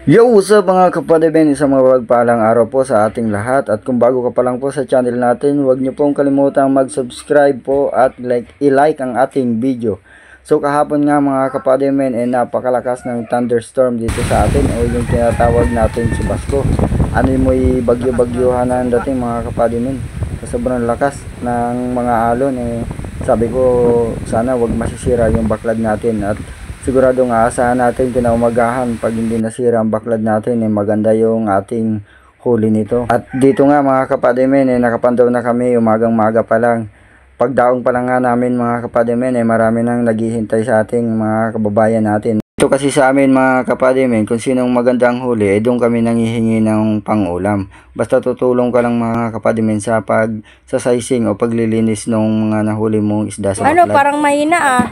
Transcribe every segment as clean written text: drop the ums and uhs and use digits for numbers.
Yo, what's up mga kapadimen, isang mapagpalang araw po sa ating lahat. At kung bago ka pa lang po sa channel natin, huwag niyo pong kalimutang mag-subscribe po at i-like ang ating video. So kahapon nga mga kapadimen, napakalakas ng thunderstorm dito sa atin o yung tinatawag natin Chubasco. Ano yung may bagyo-bagyuhan na dating mga kapadimen. Sobrang lakas ng mga alon, sabi ko sana wag masisira yung baklad natin at siguradong aasahan natin kinaumagahan pag hindi nasira ang baklad natin, maganda yung ating huli nito. At dito nga mga kapadimen, nakapandaw na kami umagang maga pa lang. Pagdaong pa lang nga namin mga kapadimen, marami nang naghihintay sa ating mga kababayan natin. Ito kasi sa amin mga kapadimen, kung sinong magandang huli, doon kami nanghihingi ng pangulam. Basta tutulong ka lang mga kapadimen sa sizing o paglilinis ng mga nahuli mong isda sa baklad. Parang mahina ah.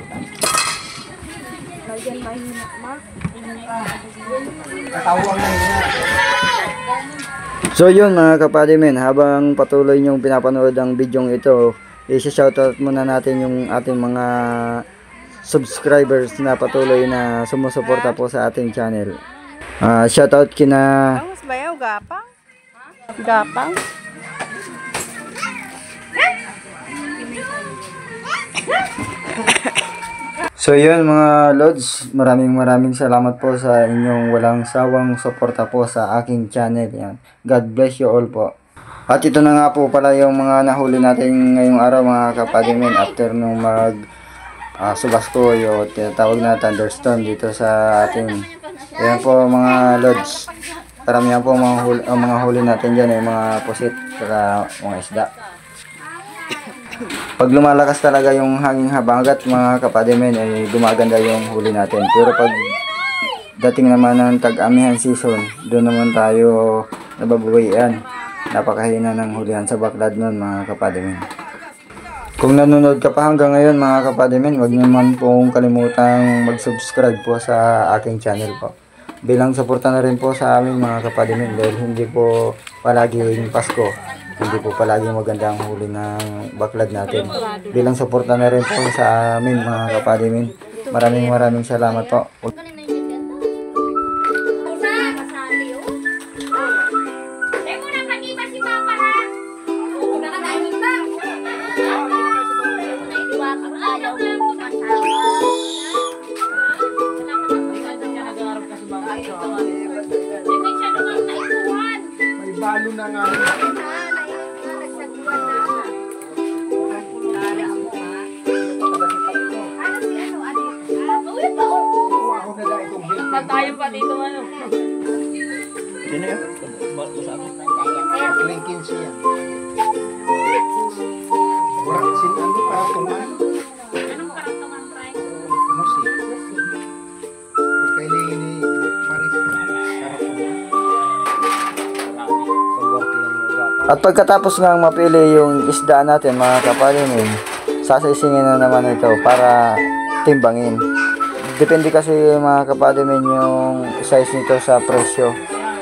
So yun mga kapadimen, habang patuloy nyong pinapanood ang bidyong ito, i-shoutout muna natin yung ating mga subscribers na patuloy na sumusuporta po sa ating channel. Shoutout kina Mas bayaw gapang? Gapang? So yun mga Lods, maraming salamat po sa inyong walang sawang suporta po sa aking channel. Yan. God bless you all po. At ito na nga po pala yung mga nahuli natin ngayong araw mga kapadimen after nung Chubasco, yung tinatawag na thunderstorm dito sa atin. Yan po mga Lods. Karamihan po mga huli natin dyan, mga pusit at mga isda. Pag lumalakas talaga yung hanging habagat mga kapadimen, gumaganda yung huli natin. Pero pag dating naman ng tag-amihan season, doon naman tayo nababawian. Napakahina ng hulihan sa baklad nun mga kapadimen. Kung nanonood ka pa hanggang ngayon mga kapadimen, huwag naman pong kalimutang mag-subscribe po sa aking channel po. Bilang suporta na rin po sa amin mga kapadimen, dahil hindi po palaging Pasko, hindi po palaging magandang huli ng baklad natin. Bilang suporta na rin po sa amin mga kapadimen, maraming salamat po. Balo na nga. Tayo pa dito ano. Sino yun? May 15 yan. Warak sin ano karatungan. Anong karantungan, Fray? Musi. Pagkaili ni Maris karatungan. At pagkatapos nga mapili yung isda natin mga kapadimen, sasaysingin na naman ito para timbangin. Depende kasi mga kapadimen yung size nito sa presyo.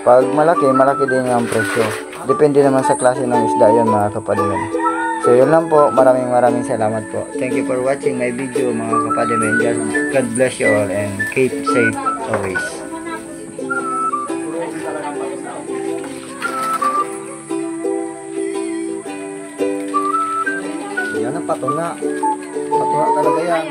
Pag malaki din ang presyo. Depende naman sa klase ng isda yan mga kapadimen. So yun lang po, maraming salamat po. Thank you for watching my video mga kapadimen. God bless you all and keep safe always. Yan ang patunga. Patunga talaga yan.